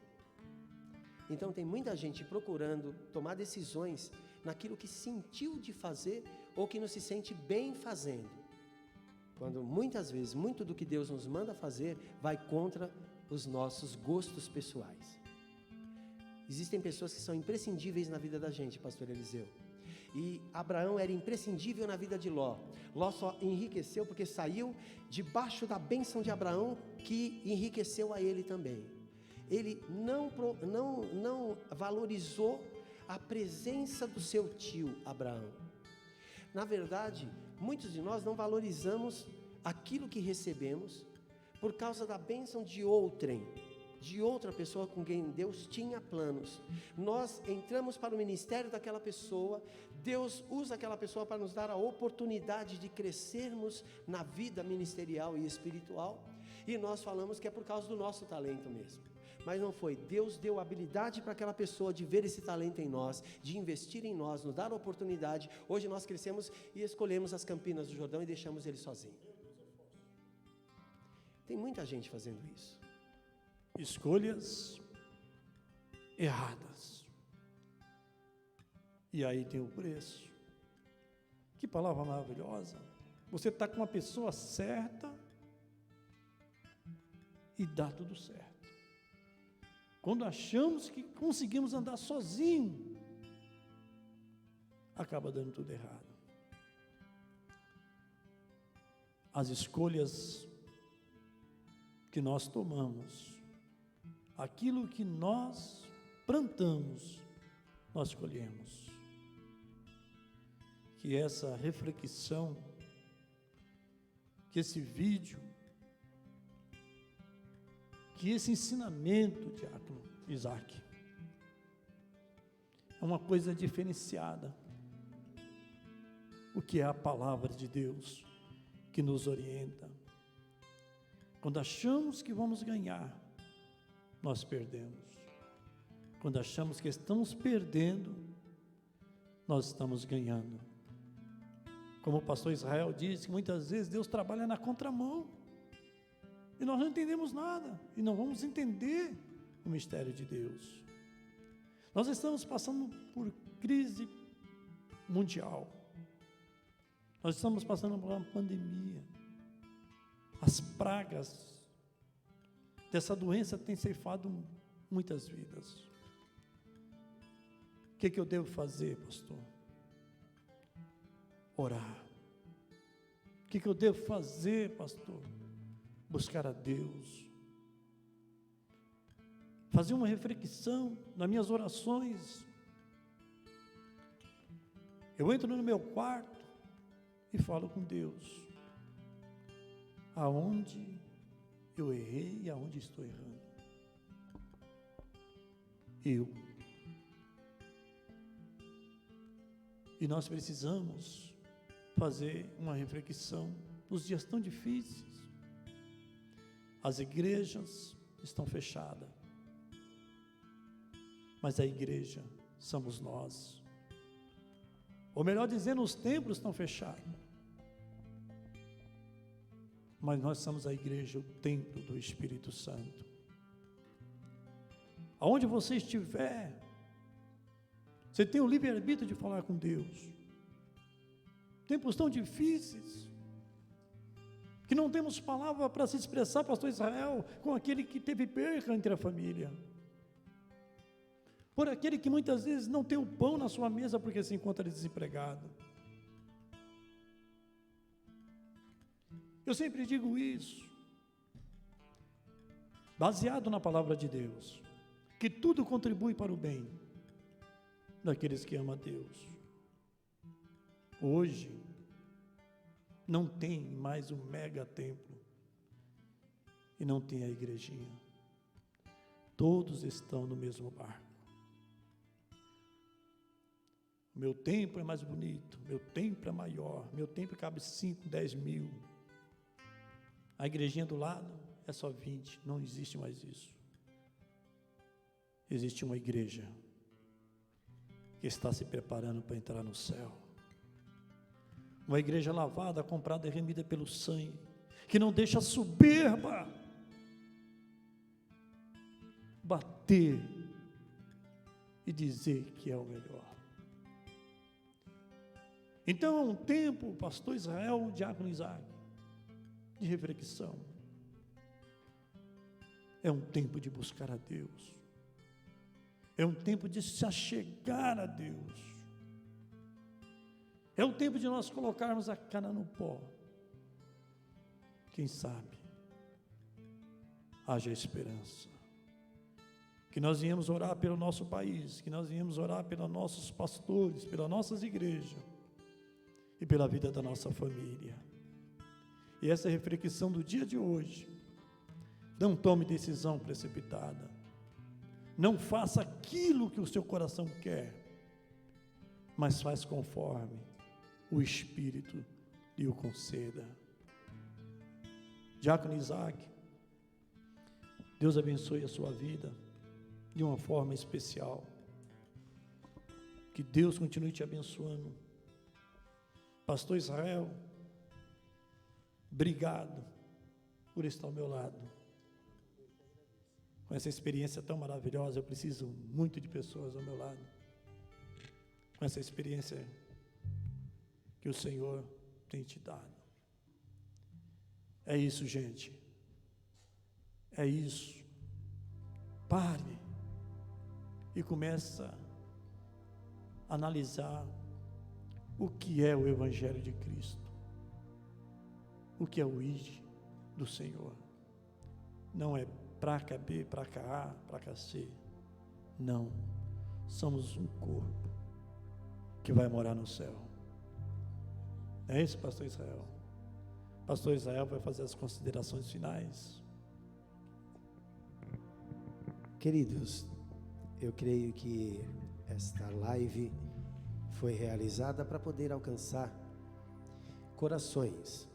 S3: Então tem muita gente procurando tomar decisões naquilo que sentiu de fazer ou que não se sente bem fazendo. Quando muitas vezes, muito do que Deus nos manda fazer, vai contra os nossos gostos pessoais. Existem pessoas que são imprescindíveis na vida da gente, pastor Eliseu. E Abraão era imprescindível na vida de Ló. Ló só enriqueceu porque saiu debaixo da bênção de Abraão, que enriqueceu a ele também. Ele não valorizou a presença do seu tio Abraão. Na verdade, muitos de nós não valorizamos aquilo que recebemos por causa da bênção de outra pessoa com quem Deus tinha planos. Nós entramos para o ministério daquela pessoa, Deus usa aquela pessoa para nos dar a oportunidade de crescermos na vida ministerial e espiritual, e nós falamos que é por causa do nosso talento mesmo. Mas não foi, Deus deu habilidade para aquela pessoa de ver esse talento em nós, de investir em nós, nos dar a oportunidade. Hoje nós crescemos e escolhemos as Campinas do Jordão e deixamos ele sozinho. Tem muita gente fazendo isso.
S2: Escolhas erradas. E aí tem o preço. Que palavra maravilhosa. Você está com uma pessoa certa e dá tudo certo. Quando achamos que conseguimos andar sozinho, acaba dando tudo errado. As escolhas que nós tomamos, aquilo que nós plantamos, nós colhemos. Que essa reflexão, que esse vídeo, que esse ensinamento, diácono Isaac, é uma coisa diferenciada. O que é a palavra de Deus que nos orienta. Quando achamos que vamos ganhar, nós perdemos. Quando achamos que estamos perdendo, nós estamos ganhando. Como o pastor Israel disse, muitas vezes Deus trabalha na contramão, e nós não entendemos nada, e não vamos entender o mistério de Deus. Nós estamos passando por crise mundial, nós estamos passando por uma pandemia, as pragas dessa doença têm ceifado muitas vidas. O que eu devo fazer, pastor? Orar. O que eu devo fazer, pastor? Buscar a Deus. Fazer uma reflexão nas minhas orações. Eu entro no meu quarto e falo com Deus. Aonde eu errei e aonde estou errando? E nós precisamos fazer uma reflexão nos dias tão difíceis. As igrejas estão fechadas. mas a igreja somos nós. Ou melhor dizendo, os templos estão fechados, mas nós somos a igreja, o templo do Espírito Santo. Aonde você estiver, você tem o livre-arbítrio de falar com Deus. Tempos tão difíceis, que não temos palavra para se expressar, pastor Israel, com aquele que teve perca entre a família, por aquele que muitas vezes não tem o pão na sua mesa porque se encontra desempregado. Eu sempre digo isso, baseado na palavra de Deus, que tudo contribui para o bem daqueles que amam a Deus. Hoje, não tem mais o mega templo e não tem a igrejinha. Todos estão no mesmo barco. Meu templo é mais bonito, meu templo é maior, meu templo cabe 5, 10 mil. A igrejinha do lado é só 20, não existe mais isso. Existe uma igreja que está se preparando para entrar no céu. Uma igreja lavada, comprada e remida pelo sangue, que não deixa a soberba bater e dizer que é o melhor. Então é um tempo, pastor Israel, diácono Isaac, de reflexão. É um tempo de buscar a Deus. É um tempo de se achegar a Deus. É o tempo de nós colocarmos a cara no pó. Quem sabe haja esperança. Que nós viemos orar pelo nosso país, que nós viemos orar pelos nossos pastores, pelas nossas igrejas e pela vida da nossa família. E essa reflexão do dia de hoje, não tome decisão precipitada. Não faça aquilo que o seu coração quer, mas faz conforme o Espírito lhe o conceda. Diácono Isaac, Deus abençoe a sua vida de uma forma especial. Que Deus continue te abençoando. Pastor Israel, obrigado por estar ao meu lado. Com essa experiência tão maravilhosa, eu preciso muito de pessoas ao meu lado. Com essa experiência que o Senhor tem te dado. É isso, gente. É isso. Pare e começa a analisar o que é o Evangelho de Cristo. O que é o ID do Senhor. Não é para cá B, para cá A, para cá C. Não. Somos um corpo que vai morar no céu. É isso, pastor Israel? Pastor Israel vai fazer as considerações finais.
S3: Queridos, eu creio que esta live foi realizada para poder alcançar corações.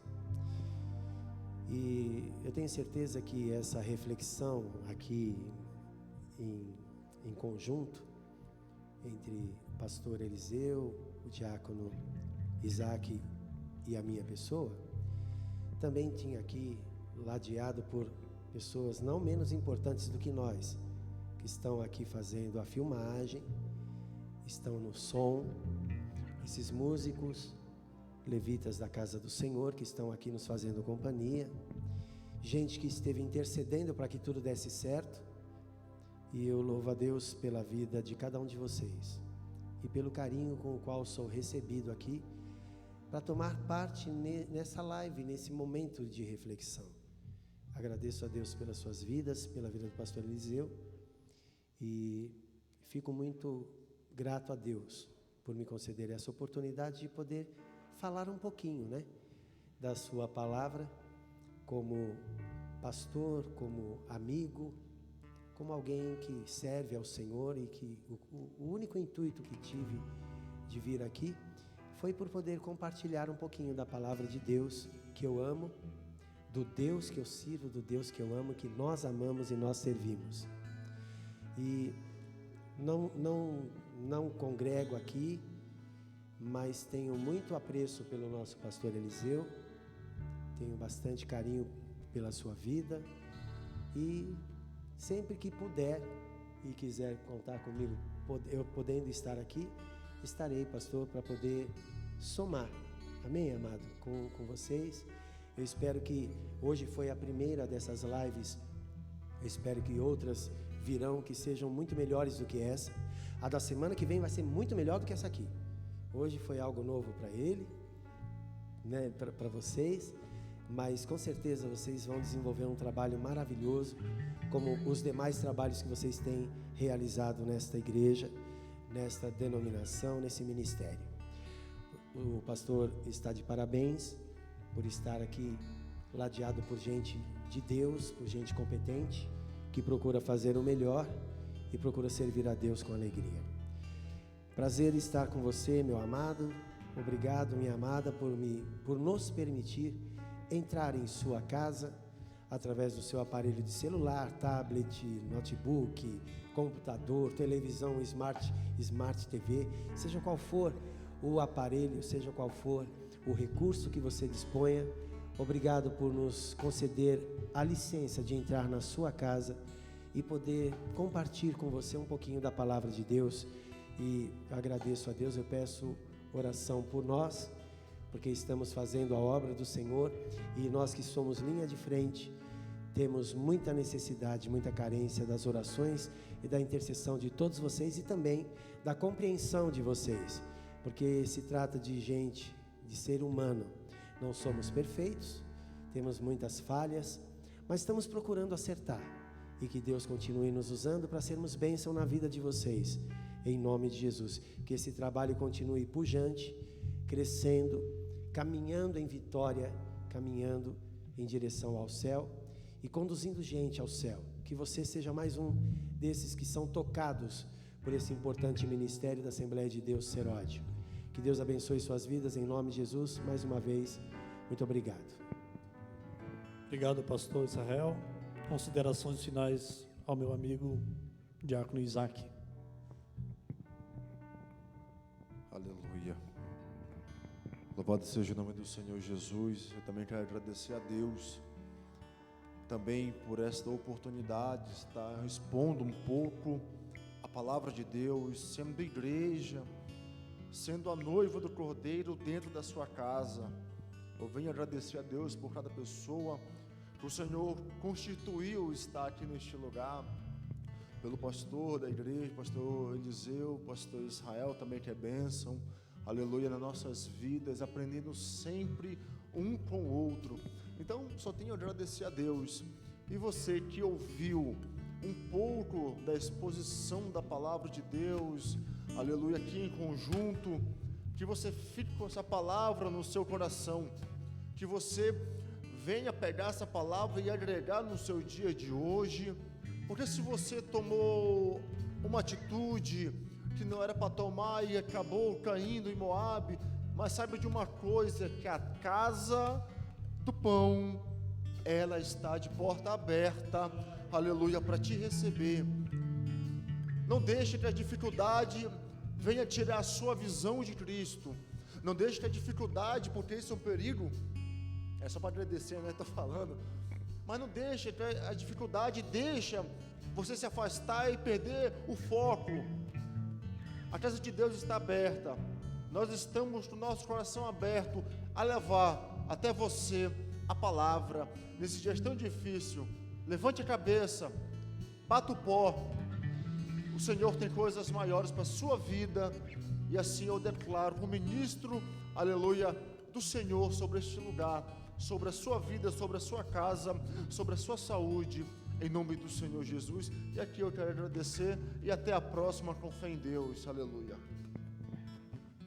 S3: E eu tenho certeza que essa reflexão aqui em conjunto, entre o pastor Eliseu, o diácono Isaac e a minha pessoa, também tinha aqui ladeado por pessoas não menos importantes do que nós, que estão aqui fazendo a filmagem, estão no som, esses músicos, levitas da casa do Senhor, que estão aqui nos fazendo companhia, gente que esteve intercedendo para que tudo desse certo, e eu louvo a Deus pela vida de cada um de vocês, e pelo carinho com o qual sou recebido aqui, para tomar parte nessa live, nesse momento de reflexão. Agradeço a Deus pelas suas vidas, pela vida do pastor Eliseu, e fico muito grato a Deus por me conceder essa oportunidade de poder falar um pouquinho, da sua palavra, como pastor, como amigo, como alguém que serve ao Senhor, e que o único intuito que tive de vir aqui foi por poder compartilhar um pouquinho da palavra de Deus que eu amo, do Deus que eu sirvo, do Deus que eu amo, que nós amamos e nós servimos. E não congrego aqui, mas tenho muito apreço pelo nosso pastor Eliseu, tenho bastante carinho pela sua vida, e sempre que puder e quiser contar comigo, eu podendo estar aqui, estarei, pastor, para poder somar, amém, amado, com vocês. Eu espero que hoje foi a primeira dessas lives, eu espero que outras virão que sejam muito melhores do que essa. A da semana que vem vai ser muito melhor do que essa aqui. Hoje foi algo novo para ele, né, para vocês, mas com certeza vocês vão desenvolver um trabalho maravilhoso, como os demais trabalhos que vocês têm realizado nesta igreja, nesta denominação, nesse ministério. O pastor está de parabéns por estar aqui ladeado por gente de Deus, por gente competente, que procura fazer o melhor e procura servir a Deus com alegria. Prazer estar com você, meu amado. Obrigado, minha amada, por nos permitir entrar em sua casa através do seu aparelho de celular, tablet, notebook, computador, televisão, smart TV, seja qual for o aparelho, seja qual for o recurso que você disponha. Obrigado por nos conceder a licença de entrar na sua casa e poder compartilhar com você um pouquinho da palavra de Deus. E agradeço a Deus, eu peço oração por nós, porque estamos fazendo a obra do Senhor, e nós que somos linha de frente, temos muita necessidade, muita carência das orações e da intercessão de todos vocês, e também da compreensão de vocês, porque se trata de gente, de ser humano. Não somos perfeitos, temos muitas falhas, mas estamos procurando acertar, e que Deus continue nos usando para sermos bênção na vida de vocês, em nome de Jesus. Que esse trabalho continue pujante, crescendo, caminhando em vitória, caminhando em direção ao céu e conduzindo gente ao céu. Que você seja mais um desses que são tocados por esse importante ministério da Assembleia de Deus Seródio. Que Deus abençoe suas vidas em nome de Jesus. Mais uma vez, muito obrigado.
S2: Obrigado, pastor Israel. Considerações finais ao meu amigo Diácono Isaac.
S4: Aleluia. Louvado seja o nome do Senhor Jesus. Eu também quero agradecer a Deus também por esta oportunidade de estar expondo um pouco a palavra de Deus, sendo igreja, sendo a noiva do Cordeiro dentro da sua casa. Eu venho agradecer a Deus por cada pessoa que o Senhor constituiu estar aqui neste lugar, pelo pastor da igreja, pastor Eliseu, pastor Israel também, que é bênção, aleluia, nas nossas vidas, aprendendo sempre um com o outro. Então, só tenho a agradecer a Deus. E você que ouviu um pouco da exposição da palavra de Deus, aleluia, aqui em conjunto, que você fique com essa palavra no seu coração, que você venha pegar essa palavra e agregar no seu dia de hoje, porque se você tomou uma atitude que não era para tomar e acabou caindo em Moabe, mas saiba de uma coisa, que a casa do pão, ela está de porta aberta, aleluia, para te receber. Não deixe que a dificuldade venha tirar a sua visão de Cristo. Não deixe que a dificuldade, porque isso é um perigo, é só para agradecer, né? Estou falando. Mas não deixe que a dificuldade deixa você se afastar e perder o foco. A casa de Deus está aberta. Nós estamos com o nosso coração aberto a levar até você a palavra nesse dia tão difícil. Levante a cabeça, bata o pó. O Senhor tem coisas maiores para a sua vida, e assim eu declaro como ministro, aleluia, do Senhor sobre este lugar, sobre a sua vida, sobre a sua casa, sobre a sua saúde, em nome do Senhor Jesus. E aqui eu quero agradecer e até a próxima, com fé em Deus, aleluia.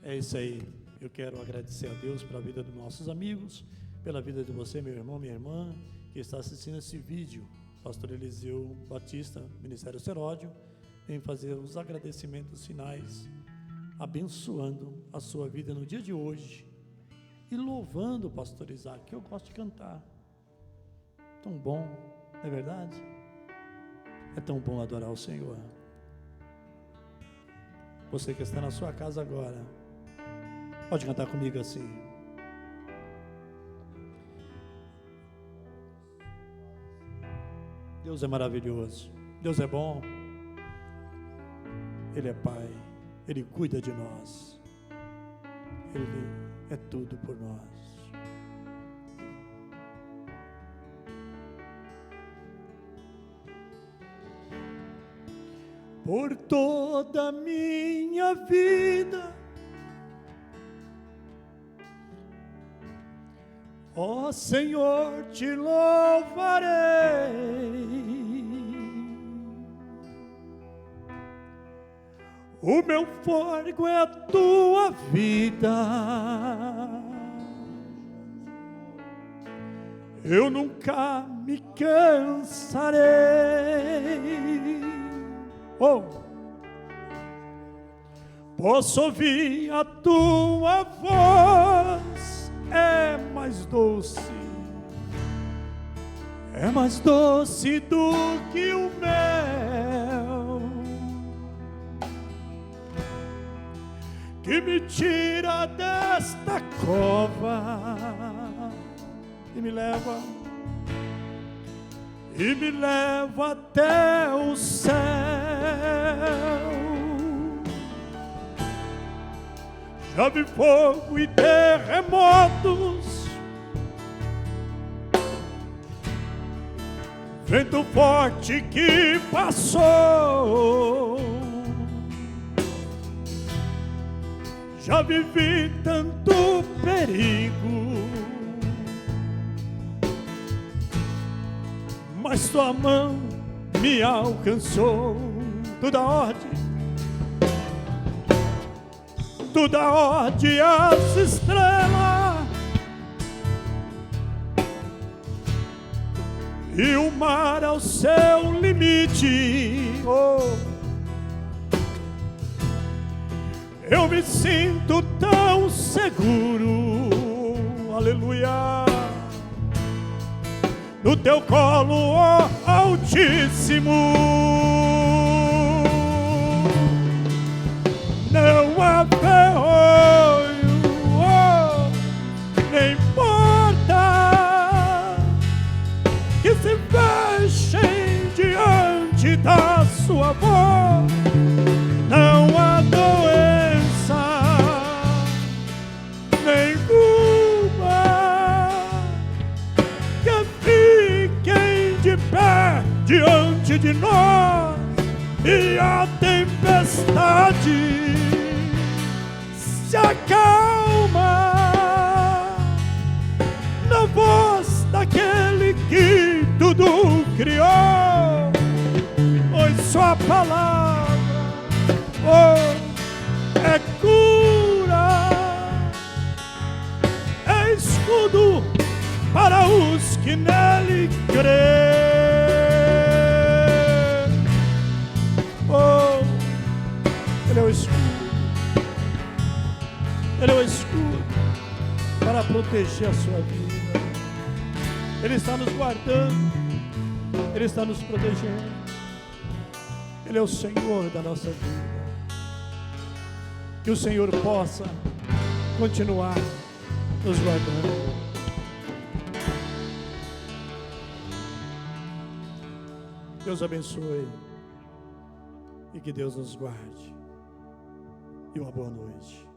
S2: É isso aí, eu quero agradecer a Deus pela vida dos nossos amigos, pela vida de você, meu irmão, minha irmã, que está assistindo esse vídeo. Pastor Eliseu Batista, Ministério Seródio, vem fazer os agradecimentos finais, abençoando a sua vida no dia de hoje e louvando o pastor Isaac, que eu gosto de cantar. Tão bom, não é verdade? É tão bom adorar o Senhor. Você que está na sua casa agora, pode cantar comigo assim. Deus é maravilhoso, Deus é bom, Ele é Pai, Ele cuida de nós, Ele é tudo por nós. Por toda a minha vida, ó Senhor, te louvarei. O meu fôlego é a tua vida, eu nunca me cansarei. Oh, posso ouvir a tua voz, é mais doce do que o mel, que me tira desta cova e me leva até o céu. Já vi fogo e terremotos, vento forte que passou. Já vivi tanto perigo, mas tua mão me alcançou. Toda ordem as estrelas e o mar ao seu limite. Oh, eu me sinto tão seguro, aleluia, no teu colo, ó Altíssimo. Não há ferrolho, oh, nem porta que se fechem diante da sua voz. Não há doença nenhuma que fiquem de pé diante de nós. E a tempestade se acalma na voz daquele que tudo criou. Pois sua palavra, oh, é cura, é escudo para os que nele crêem. Oh, Ele é o escudo, Ele é o escudo para proteger a sua vida. Ele está nos guardando, Ele está nos protegendo. Ele é o Senhor da nossa vida. Que o Senhor possa continuar nos guardando. Deus abençoe e que Deus nos guarde. E uma boa noite.